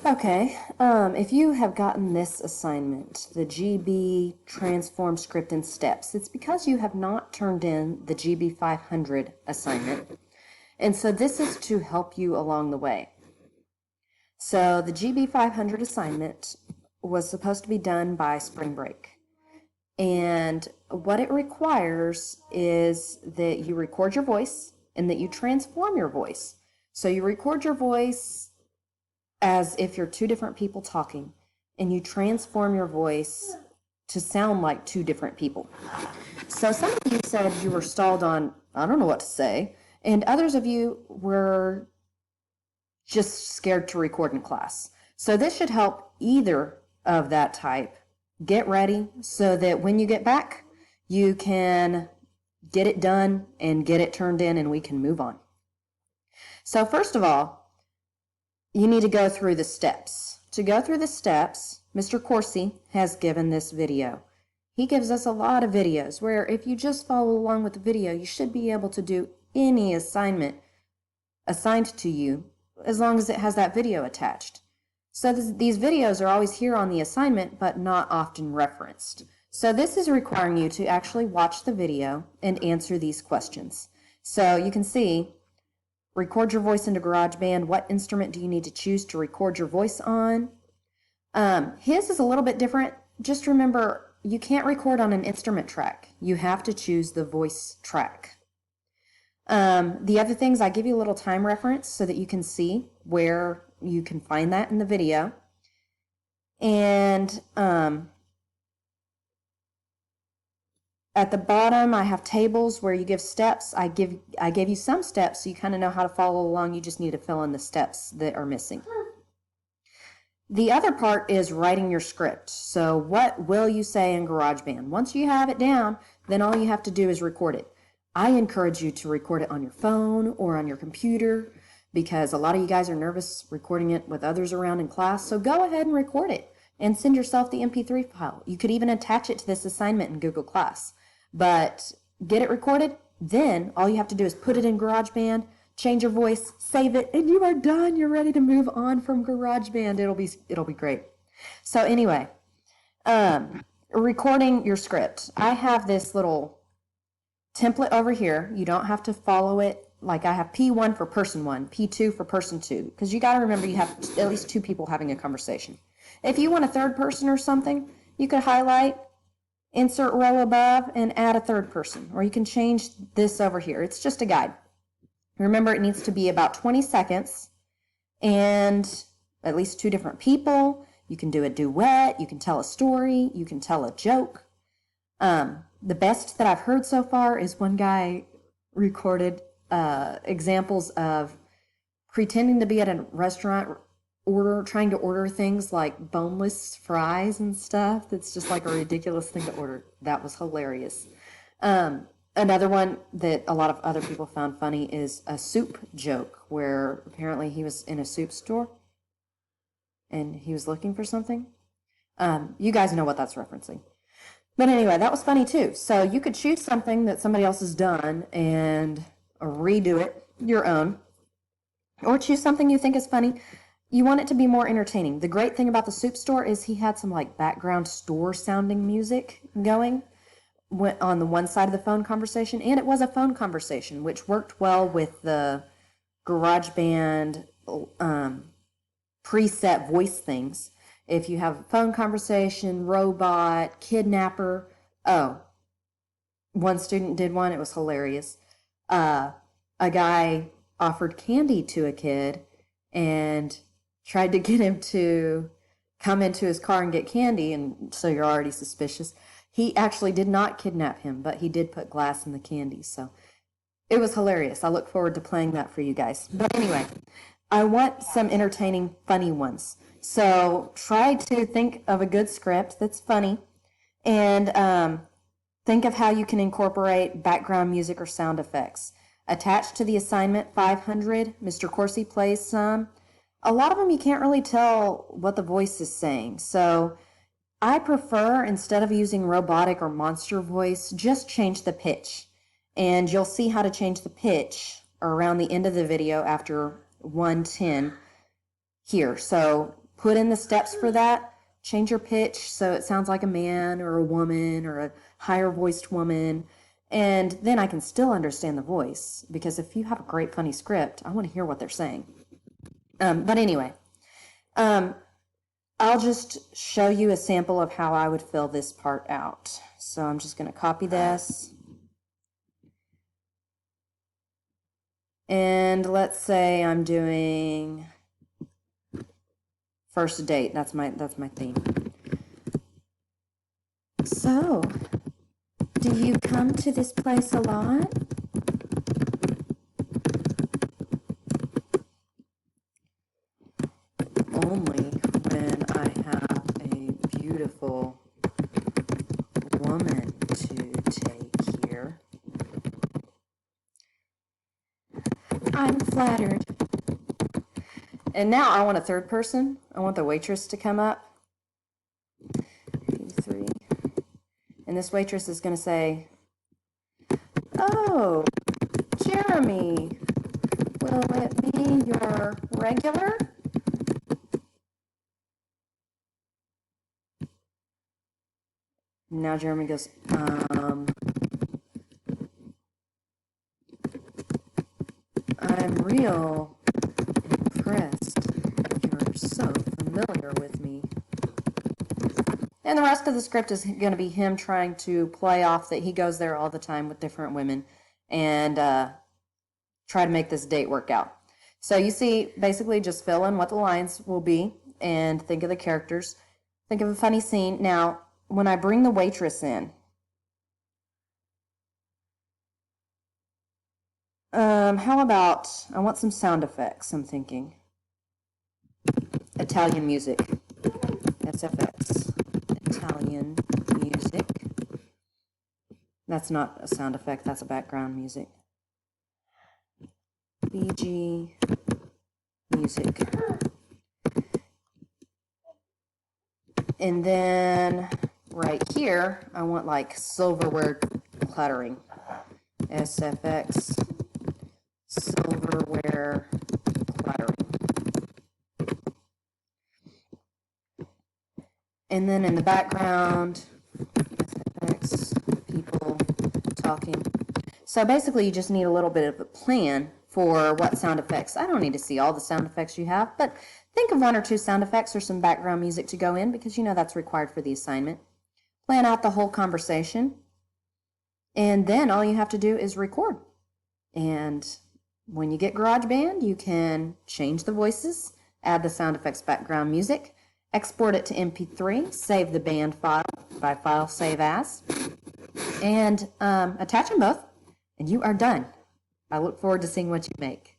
Okay, if you have gotten this assignment, the GB transform script in steps, it's because you have not turned in the GB 500 assignment. And so this is to help you along the way. So the GB 500 assignment was supposed to be done by spring break. And what it requires is that you record your voice and that you transform your voice. So you record your voice as if you're two different people talking, and you transform your voice to sound like two different people. So some of you said you were stalled on, I don't know what to say, and others of you were just scared to record in class. So this should help either of that type get ready so that when you get back, you can get it done and get it turned in and we can move on. So first of all, you need to go through the steps. To go through the steps, Mr. Corsi has given this video. He gives us a lot of videos where if you just follow along with the video, you should be able to do any assignment assigned to you as long as it has that video attached. So these videos are always here on the assignment, but not often referenced. So this is requiring you to actually watch the video and answer these questions. So you can see, record your voice into GarageBand. What instrument do you need to choose to record your voice on? His is a little bit different. Just remember, you can't record on an instrument track. You have to choose the voice track. The other things, I give you a little time reference so that you can see where you can find that in the video. And at the bottom, I have tables where you give steps. I gave you some steps so you kind of know how to follow along. You just need to fill in the steps that are missing. The other part is writing your script. So what will you say in GarageBand? Once you have it down, then all you have to do is record it. I encourage you to record it on your phone or on your computer because a lot of you guys are nervous recording it with others around in class. So go ahead and record it and send yourself the MP3 file. You could even attach it to this assignment in Google Class. But get it recorded, then all you have to do is put it in GarageBand, change your voice, save it, and you are done. You're ready to move on from GarageBand. It'll be great. So anyway, recording your script. I have this little template over here. You don't have to follow it. Like I have P1 for person 1, P2 for person 2, because you got to remember you have at least 2 people having a conversation. If you want a third person or something, you could highlight, insert row above, and add a third person, or you can change this over here. It's just a guide. Remember, it needs to be about 20 seconds and at least 2 different people. You can do a duet, you can tell a story, you can tell a joke. The best that I've heard so far is one guy recorded examples of pretending to be at a restaurant trying to order things like boneless fries and stuff. That's just like a ridiculous thing to order. That was hilarious. Another one that a lot of other people found funny is a soup joke where apparently he was in a soup store and he was looking for something. You guys know what that's referencing. But anyway, that was funny too. So you could choose something that somebody else has done and redo it your own, or choose something you think is funny. You want it to be more entertaining. The great thing about the soup store is he had some like background store sounding music going on the one side of the phone conversation, and it was a phone conversation, which worked well with the GarageBand preset voice things. If you have a phone conversation, robot, kidnapper. Oh, one student did one. It was hilarious. A guy offered candy to a kid and tried to get him to come into his car and get candy, and so you're already suspicious. He actually did not kidnap him, but he did put glass in the candy, so it was hilarious. I look forward to playing that for you guys. But anyway, I want some entertaining, funny ones. So try to think of a good script that's funny, and think of how you can incorporate background music or sound effects. Attached to the assignment 500, Mr. Corsi plays some. A lot of them you can't really tell what the voice is saying, so I prefer, instead of using robotic or monster voice, just change the pitch. And you'll see how to change the pitch around the end of the video after 110 here. So put in the steps for that. Change your pitch so it sounds like a man or a woman or a higher voiced woman. And then I can still understand the voice, because if you have a great funny script, I want to hear what they're saying. But anyway, I'll just show you a sample of how I would fill this part out. So I'm just going to copy this. And let's say I'm doing first date. That's my theme. So, do you come to this place a lot? Only when I have a beautiful woman to take here. I'm flattered. And now I want a third person. I want the waitress to come up. 3. And this waitress is going to say, "Oh, Jeremy, will it be your regular?" Now Jeremy goes, "I'm real impressed. You're so familiar with me." And the rest of the script is going to be him trying to play off that he goes there all the time with different women and try to make this date work out. So you see, basically just fill in what the lines will be and think of the characters. Think of a funny scene. Now, when I bring the waitress in, how about, I want some sound effects, I'm thinking. Italian music. SFX. Italian music. That's not a sound effect, that's a background music. BG music. And then right here, I want like silverware clattering. SFX silverware clattering. And then in the background, SFX people talking. So basically you just need a little bit of a plan for what sound effects. I don't need to see all the sound effects you have, but think of 1 or 2 sound effects or some background music to go in, because you know that's required for the assignment. Plan out the whole conversation, and then all you have to do is record. And when you get GarageBand, you can change the voices, add the sound effects background music, export it to MP3, save the band file by File Save As, and attach them both, and you are done. I look forward to seeing what you make.